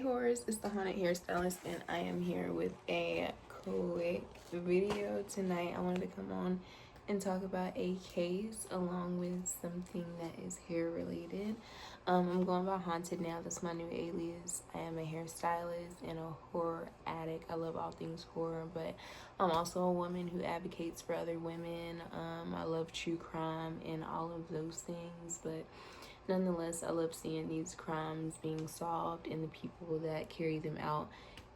Hey horrors, it's the Haunted Hairstylist, and I am here with a quick video tonight. I wanted to come on and talk about a case along with something that is hair related. I'm going by Haunted now. That's my new alias. I am a hairstylist and a horror addict. I love all things horror, but I'm also a woman who advocates for other women. I love true crime and all of those things, but nonetheless, I love seeing these crimes being solved and the people that carry them out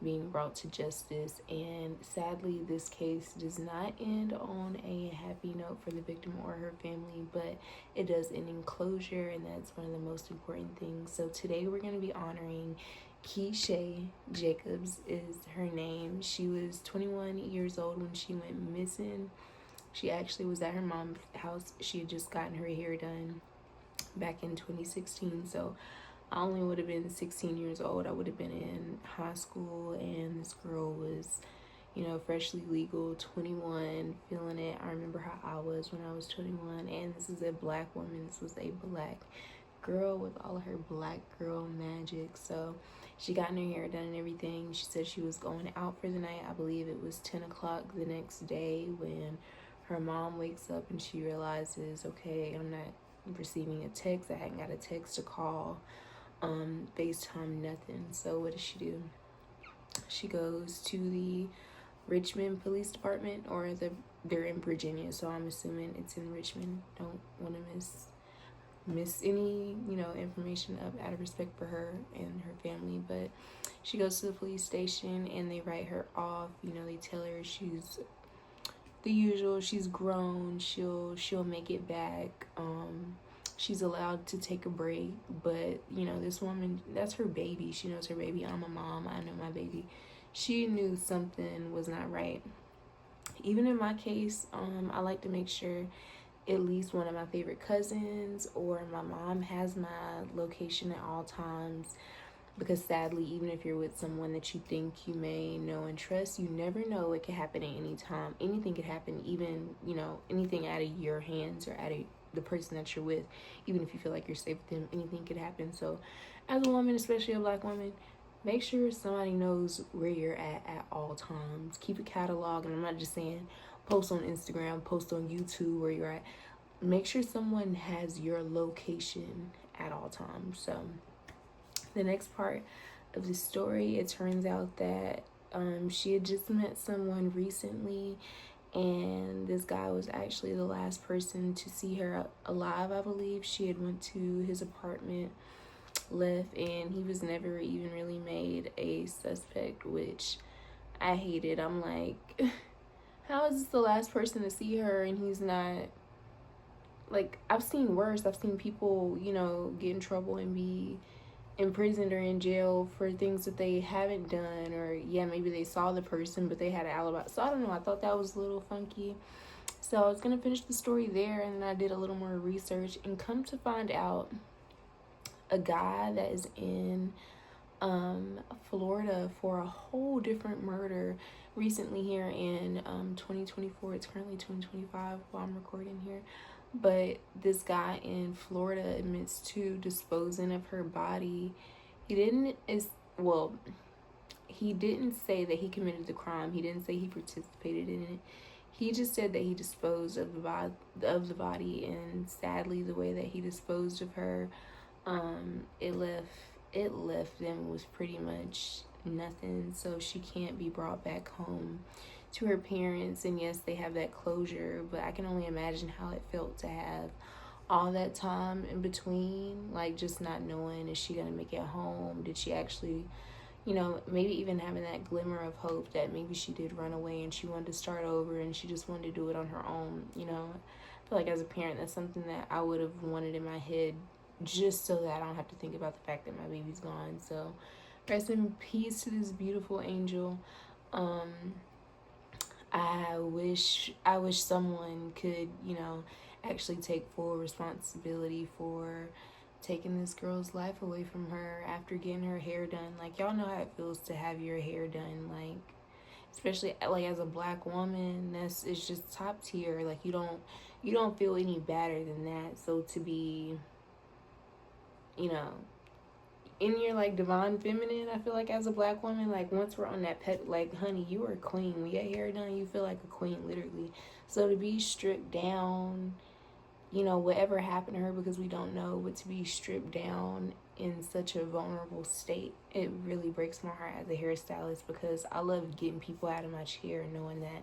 being brought to justice. And sadly, this case does not end on a happy note for the victim or her family, but it does end in closure, and that's one of the most important things. So today we're going to be honoring Keeshae Jacobs is her name. She was 21 years old when she went missing. She actually was at her mom's house. She had just gotten her hair done back in 2016, so I only would have been 16 years old. I would have been in high school, and this girl was, freshly legal, 21, feeling it. I remember how I was when I was 21, and this is a black woman. This was a black girl with all of her black girl magic. So she got her hair done and everything. She said she was going out for the night. I believe it was 10 o'clock the next day when her mom wakes up and she realizes, okay, I'm not receiving a text. I hadn't got a text to call, FaceTime, nothing. So what does she do? She goes to the Richmond Police Department, or they're in Virginia, so I'm assuming it's in Richmond. Don't want to miss any information up out of respect for her and her family. But she goes to the police station and they write her off. They tell her she's the usual, she's grown, she'll make it back. She's allowed to take a break, but this woman, that's her baby. She knows her baby. I'm a mom, I know my baby. She knew something was not right. Even in my case, I like to make sure at least one of my favorite cousins or my mom has my location at all times, because sadly, even if you're with someone that you think you may know and trust, you never know. It could happen at any time. Anything could happen, even anything out of your hands or out of the person that you're with. Even if you feel like you're safe with them, anything could happen. So as a woman, especially a black woman, make sure somebody knows where you're at all times. Keep a catalog, and I'm not just saying post on Instagram, post on YouTube where you're at. Make sure someone has your location at all times. So the next part of the story, it turns out that she had just met someone recently, and this guy was actually the last person to see her alive, I believe. She had went to his apartment, left, and he was never even really made a suspect, which I hated. I'm like, how is this the last person to see her and he's not? Like, I've seen worse. I've seen people, get in trouble and be imprisoned or in jail for things that they haven't done, or maybe they saw the person but they had an alibi. So I don't know, I thought that was a little funky. So I was gonna finish the story there, and then I did a little more research and come to find out a guy that is in Florida for a whole different murder recently here in 2024. It's currently 2025 while I'm recording here. But this guy in Florida admits to disposing of her body. He didn't say that he committed the crime. He didn't say he participated in it. He just said that he disposed of the body, and sadly, the way that he disposed of her, it left them with pretty much nothing. So she can't be brought back home to her parents, and yes, they have that closure, but I can only imagine how it felt to have all that time in between, like just not knowing, is she gonna make it home? Did she actually, maybe even having that glimmer of hope that maybe she did run away and she wanted to start over and she just wanted to do it on her own. I feel like as a parent, that's something that I would have wanted in my head, just so that I don't have to think about the fact that my baby's gone. So rest in peace to this beautiful angel. I wish someone could, actually take full responsibility for taking this girl's life away from her after getting her hair done. Like, y'all know how it feels to have your hair done, like, especially like as a black woman, it's just top tier. Like, you don't feel any better than that. So to be, in your like divine feminine. I feel like as a black woman, like once we're on that pet, like honey, you are a queen. When you get hair done, you feel like a queen, literally. So to be stripped down, you know, whatever happened to her, because we don't know, but to be stripped down in such a vulnerable state, it really breaks my heart as a hairstylist, because I love getting people out of my chair knowing that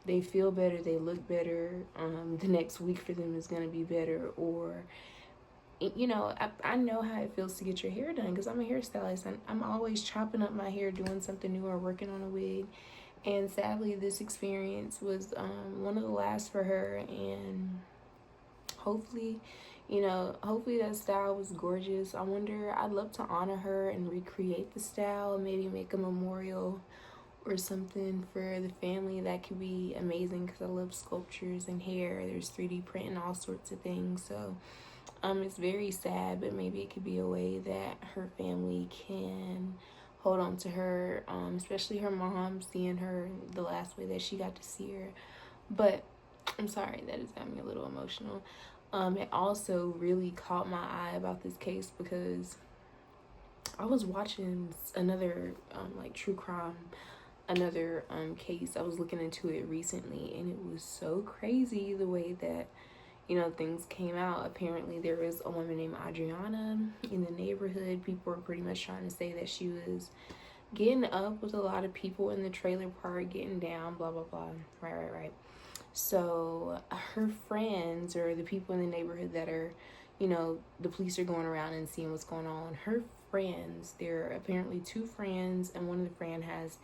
they feel better, they look better, the next week for them is going to be better, or you know, I know how it feels to get your hair done, because I'm a hairstylist and I'm always chopping up my hair, doing something new or working on a wig. And sadly, this experience was one of the last for her. And hopefully, you know, hopefully that style was gorgeous. I wonder, I'd love to honor her and recreate the style, maybe make a memorial or something for the family. That could be amazing, because I love sculptures and hair. There's 3D print and all sorts of things. So it's very sad, but maybe it could be a way that her family can hold on to her, especially her mom, seeing her the last way that she got to see her. But I'm sorry, that has got me a little emotional. It also really caught my eye about this case, because I was watching another like true crime, another case. I was looking into it recently, and it was so crazy the way that, you know, things came out. Apparently there was a woman named Adrianna in the neighborhood. People were pretty much trying to say that she was getting up with a lot of people in the trailer park, getting down, blah blah blah. Right. So her friends, or the people in the neighborhood that are, you know, the police are going around and seeing what's going on. Her friends, there are apparently 2 friends, and one of the friend has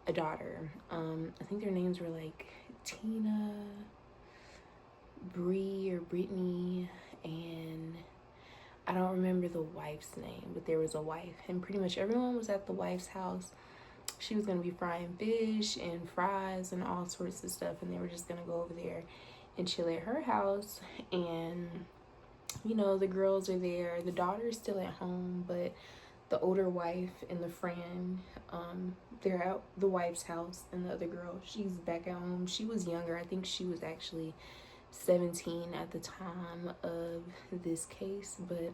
a daughter. I think their names were like Tina, Brie or Brittany, and I don't remember the wife's name, but there was a wife, and pretty much everyone was at the wife's house. She was going to be frying fish and fries and all sorts of stuff, and they were just going to go over there and chill at her house. And, you know, the girls are there. The daughter is still at home, but the older wife and the friend, they're at the wife's house, and the other girl, she's back at home. She was younger. I think she was actually 17 at the time of this case. But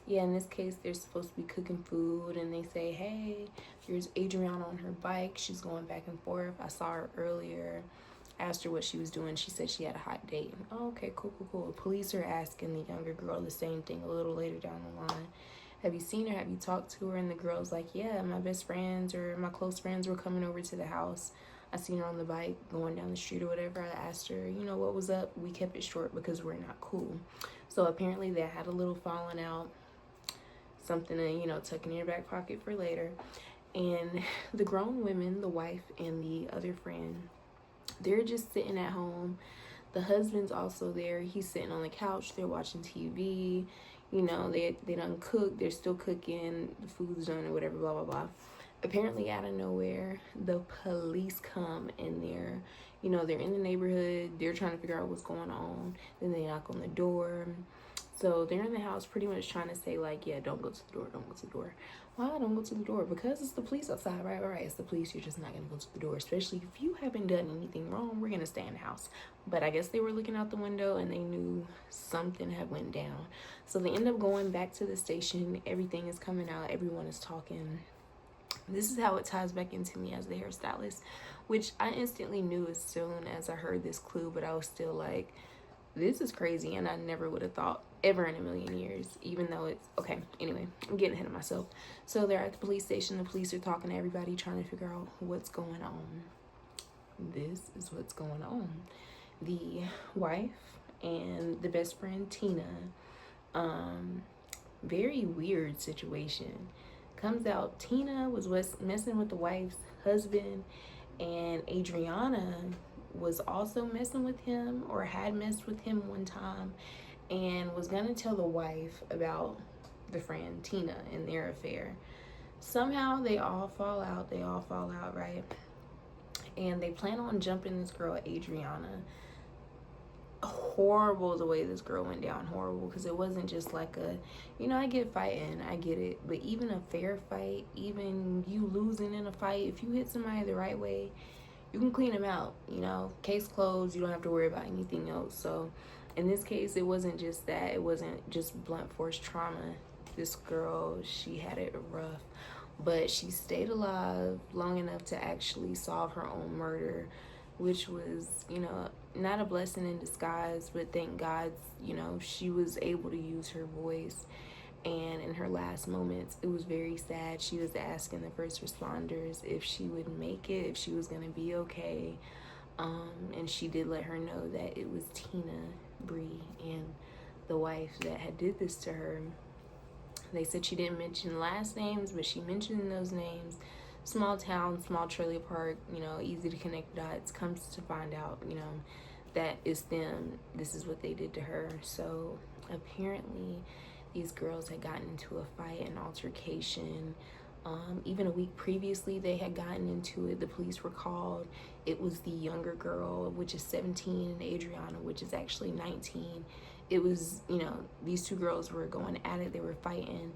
yeah, in this case, they're supposed to be cooking food, and they say, hey, here's Adrianna on her bike. She's going back and forth. I saw her earlier. Asked her what she was doing. She said she had a hot date. Oh, okay, cool. Police are asking the younger girl the same thing a little later down the line. Have you seen her? Have you talked to her? And the girl's like, yeah, my best friends or my close friends were coming over to the house. I seen her on the bike going down the street or whatever. I asked her, you know, what was up? We kept it short because we're not cool. So apparently they had a little falling out, something to, you know, tuck in your back pocket for later. And the grown women, the wife and the other friend, they're just sitting at home. The husband's also there. He's sitting on the couch. They're watching TV. You know, they done cooked. They're still cooking. The food's done or whatever, blah, blah, blah. Apparently out of nowhere, the police come, and they're, you know, they're in the neighborhood. They're trying to figure out what's going on. Then they knock on the door. So they're in the house pretty much trying to say, like, yeah, don't go to the door. Don't go to the door. Why don't go to the door? Because it's the police outside, right? It's the police. You're just not going to go to the door. Especially if you haven't done anything wrong, we're going to stay in the house. But I guess they were looking out the window, and they knew something had went down. So they end up going back to the station. Everything is coming out. Everyone is talking. This is how it ties back into me as the hairstylist, which I instantly knew as soon as I heard this clue, but I was still like, this is crazy, and I never would have thought ever in a million years, even though it's okay. Anyway, I'm getting ahead of myself. So they're at the police station. The police are talking to everybody, trying to figure out what's going on. This is what's going on. The wife and the best friend Tina, very weird situation. Comes out Tina was messing with the wife's husband, and Adrianna was also messing with him, or had messed with him one time, and was gonna tell the wife about the friend Tina and their affair. Somehow they all fall out, right? And they plan on jumping this girl Adrianna. Horrible the way this girl went down. Horrible, because it wasn't just like a, you know, I get fighting, I get it, but even a fair fight, even you losing in a fight, if you hit somebody the right way, you can clean them out, you know, case closed. You don't have to worry about anything else. So in this case, it wasn't just that. It wasn't just blunt force trauma. this girl, she had it rough, but she stayed alive long enough to actually solve her own murder, which was, not a blessing in disguise, but thank God, she was able to use her voice. And in her last moments, it was very sad. She was asking the first responders if she would make it, if she was going to be okay. And she did let her know that it was Tina, Brie, and the wife that had did this to her. They said she didn't mention last names, but she mentioned those names. Small town, small trailer park, easy to connect dots. Comes to find out, that it's them. This is what they did to her. So apparently these girls had gotten into a fight, an altercation. Even a week previously, they had gotten into it. The police were called. It was the younger girl, which is 17, and Adrianna, which is actually 19. It was, these two girls were going at it. They were fighting.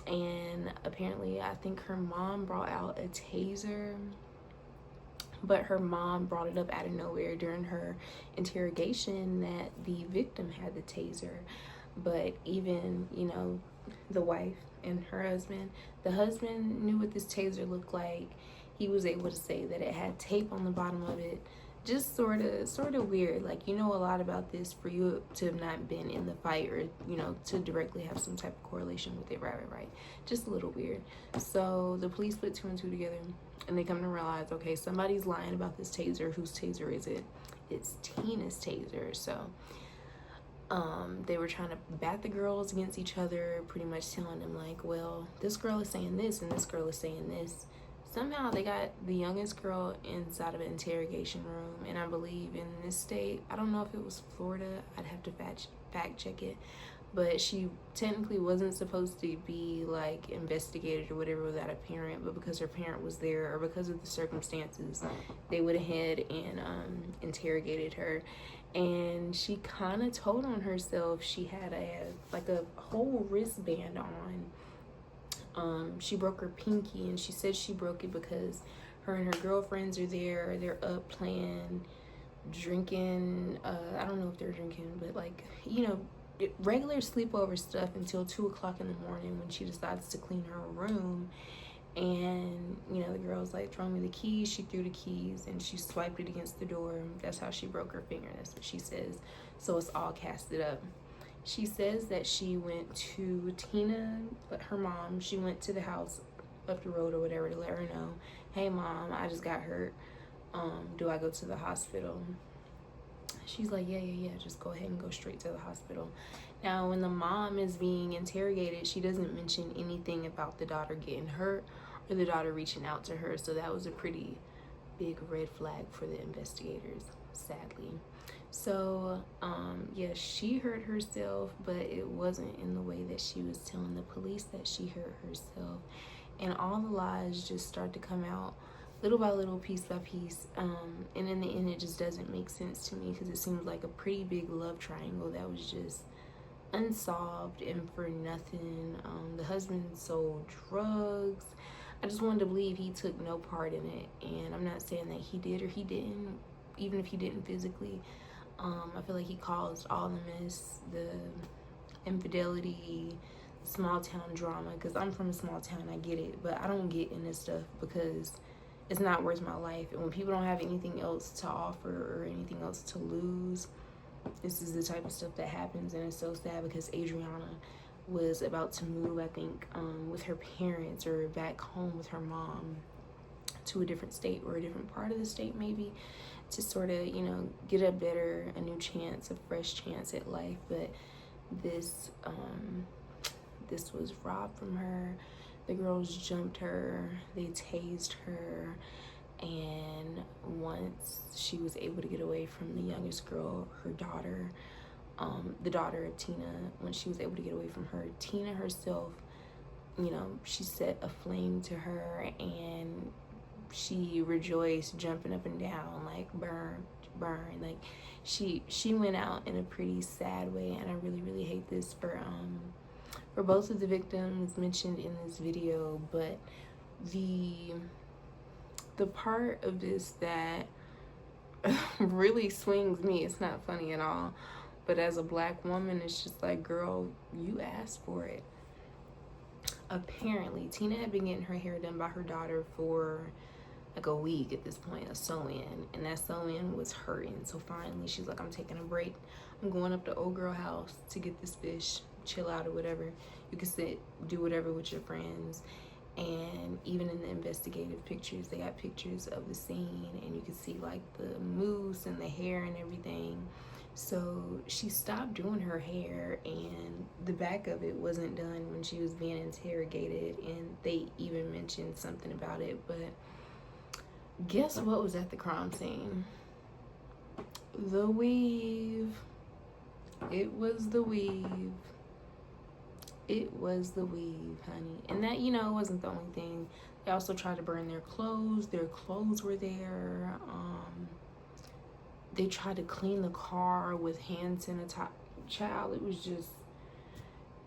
And apparently, I think her mom brought out a taser. But her mom brought it up out of nowhere during her interrogation that the victim had the taser. But even, the wife and her husband, the husband knew what this taser looked like. He was able to say that it had tape on the bottom of it. Just sort of weird. Like, a lot about this for you to have not been in the fight, or, to directly have some type of correlation with it. Right. Just a little weird. So the police put two and two together, and they come to realize, okay, somebody's lying about this taser. Whose taser is it? It's Tina's taser. So they were trying to bat the girls against each other, pretty much telling them like, well, this girl is saying this and this girl is saying this. Somehow they got the youngest girl inside of an interrogation room, and I believe in this state, I don't know if it was Florida, I'd have to fact check it, but she technically wasn't supposed to be like investigated or whatever without a parent, but because her parent was there, or because of the circumstances, they went ahead and interrogated her. And she kind of told on herself. She had a whole wristband on. She broke her pinky, and she said she broke it because her and her girlfriends are there. They're up playing, drinking. I don't know if they're drinking, but regular sleepover stuff until 2:00 in the morning when she decides to clean her room. And the girl's like, throw me the keys. She threw the keys and she swiped it against the door. That's how she broke her finger. That's what she says. So it's all casted up. She says that she went to Tina, her mom. She went to the house up the road or whatever to let her know, hey mom, I just got hurt. Do I go to the hospital? She's like, yeah, just go ahead and go straight to the hospital. Now, when the mom is being interrogated, she doesn't mention anything about the daughter getting hurt or the daughter reaching out to her. So that was a pretty big red flag for the investigators, sadly. So, she hurt herself, but it wasn't in the way that she was telling the police that she hurt herself. And all the lies just start to come out little by little, piece by piece. And in the end, it just doesn't make sense to me because it seems like a pretty big love triangle that was just unsolved and for nothing. The husband sold drugs. I just wanted to believe he took no part in it. And I'm not saying that he did or he didn't, even if he didn't physically. I feel like he caused all the mess, the infidelity, small town drama, because I'm from a small town, I get it, but I don't get in this stuff because it's not worth my life. And when people don't have anything else to offer or anything else to lose, this is the type of stuff that happens. And it's so sad because Adrianna was about to move, I think, with her parents or back home with her mom to a different state or a different part of the state maybe, to sort of, get a new chance, a fresh chance at life. But this was robbed from her. The girls jumped her, they tased her, and once she was able to get away from the youngest girl, her daughter, the daughter of Tina, when she was able to get away from her, Tina herself, she set a flame to her, and she rejoiced, jumping up and down, like, burn. Like, she went out in a pretty sad way, and I really, really hate this for both of the victims mentioned in this video. But the part of this that really swings me, it's not funny at all, but as a black woman, it's just like, girl, you asked for it. apparently Tina had been getting her hair done by her daughter for like a week at this point, a sew-in, and that sew-in was hurting. So finally she's like, I'm taking a break. I'm going up to old girl house to get this fish, chill out or whatever. You can sit, do whatever with your friends. And even in the investigative pictures, they got pictures of the scene, and you can see like the mousse and the hair and everything. So she stopped doing her hair, and the back of it wasn't done when she was being interrogated, and they even mentioned something about it. But guess what was at the crime scene? The weave. It was the weave. It was the weave, honey. And that, you know, wasn't the only thing. They also tried to burn their clothes. Their clothes were there. They tried to clean the car with hand sanitizer. Child, it was just,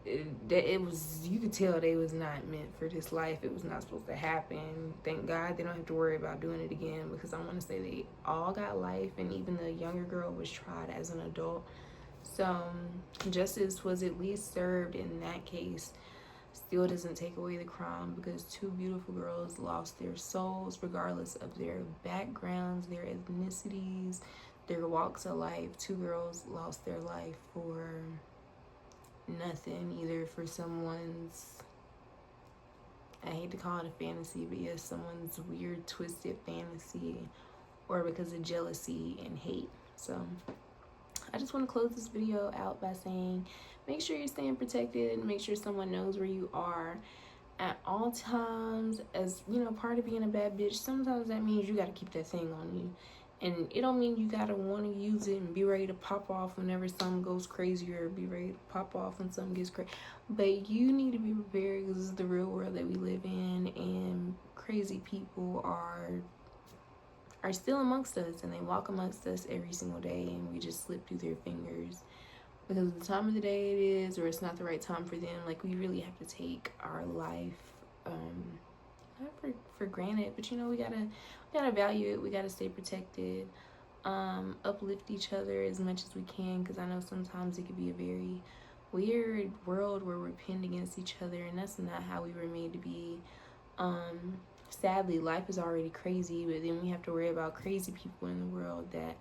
it was, you could tell they was not meant for this life. It was not supposed to happen. Thank God they don't have to worry about doing it again, because I want to say they all got life, and even the younger girl was tried as an adult. So justice was at least served in that case. Still doesn't take away the crime, because two beautiful girls lost their souls regardless of their backgrounds, their ethnicities, their walks of life. Two girls lost their life for nothing, either for someone's, I hate to call it a fantasy, but yes, someone's weird twisted fantasy, or because of jealousy and hate. So I just want to close this video out by saying, make sure you're staying protected, and make sure someone knows where you are at all times. As you know, part of being a bad bitch, sometimes that means you got to keep that thing on you. And it don't mean you got to want to use it and be ready to pop off whenever something goes crazy, or be ready to pop off when something gets crazy. But you need to be prepared, because this is the real world that we live in, and crazy people are still amongst us, and they walk amongst us every single day, and we just slip through their fingers because of the time of the day it is, or it's not the right time for them. Like, we really have to take our life not for granted, but you know, we gotta value it. We gotta stay protected, uplift each other as much as we can, because I know sometimes it could be a very weird world where we're pinned against each other, and that's not how we were made to be. Sadly, life is already crazy, but then we have to worry about crazy people in the world that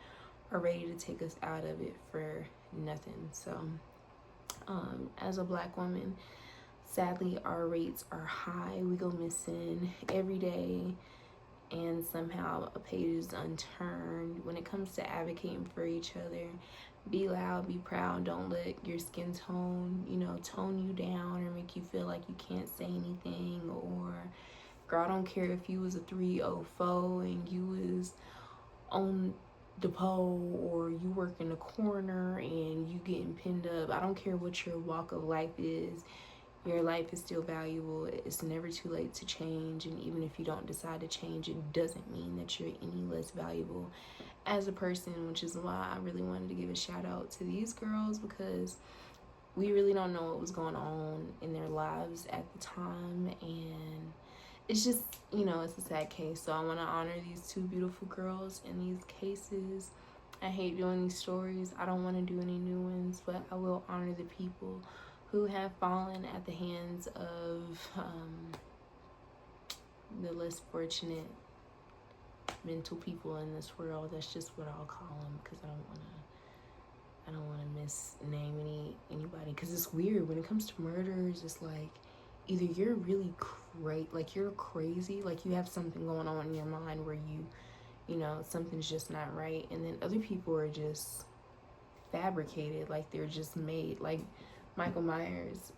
are ready to take us out of it for nothing. So as a Black woman, sadly, our rates are high. We go missing every day, and somehow a page is unturned. When it comes to advocating for each other, be loud, be proud. Don't let your skin tone, you know, tone you down or make you feel like you can't say anything. Or, girl, I don't care if you was a 304 and you was on the pole, or you work in the corner and you getting pinned up. I don't care what your walk of life is. Your life is still valuable. It's never too late to change. And even if you don't decide to change, it doesn't mean that you're any less valuable as a person, which is why I really wanted to give a shout out to these girls, because we really don't know what was going on in their lives at the time. And it's just, you know, it's a sad case. So I want to honor these two beautiful girls in these cases. I hate doing these stories. I don't want to do any new ones, but I will honor the people who have fallen at the hands of the less fortunate mental people in this world. That's just what I'll call them, because I don't want to misname anybody, because it's weird when it comes to murders. It's like, either you're really you're crazy, like you have something going on in your mind where you know, something's just not right, and then other people are just fabricated, like they're just made, like Michael Myers.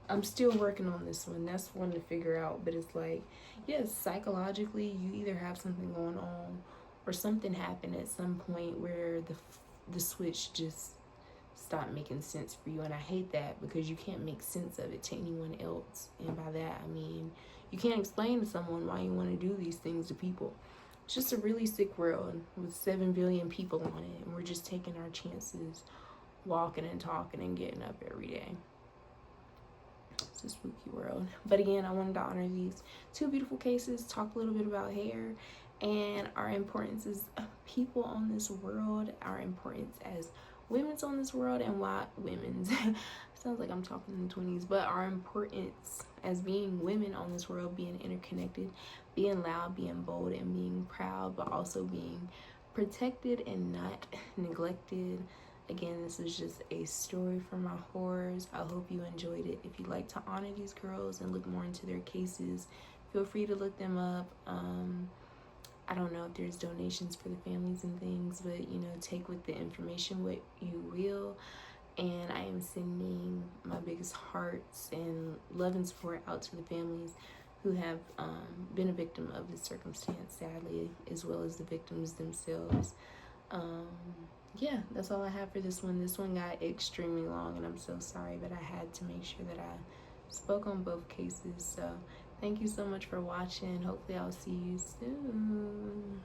I'm still working on this one. That's one to figure out. But it's like, yes, psychologically, you either have something going on, or something happened at some point where the switch just stopped making sense for you. And I hate that, because you can't make sense of it to anyone else. And by that, I mean, you can't explain to someone why you want to do these things to people. It's just a really sick world with 7 billion people on it, and we're just taking our chances, walking and talking and getting up every day. It's a spooky world. But again, I wanted to honor these two beautiful cases, talk a little bit about hair and our importance as people on this world, our importance as women's on this world, and why women's. sounds like I'm talking in the 20s, but our importance as being women on this world, being interconnected, being loud, being bold, and being proud, but also being protected and not neglected. Again, this is just a story from my horrors. I hope you enjoyed it. If you'd like to honor these girls and look more into their cases, feel free to look them up. I don't know if there's donations for the families and things, but you know, take with the information what you will. And I am sending my biggest hearts and love and support out to the families who have been a victim of this circumstance, sadly, as well as the victims themselves. Yeah, that's all I have for this one. This one got extremely long, and I'm so sorry, but I had to make sure that I spoke on both cases. So thank you so much for watching. Hopefully I'll see you soon.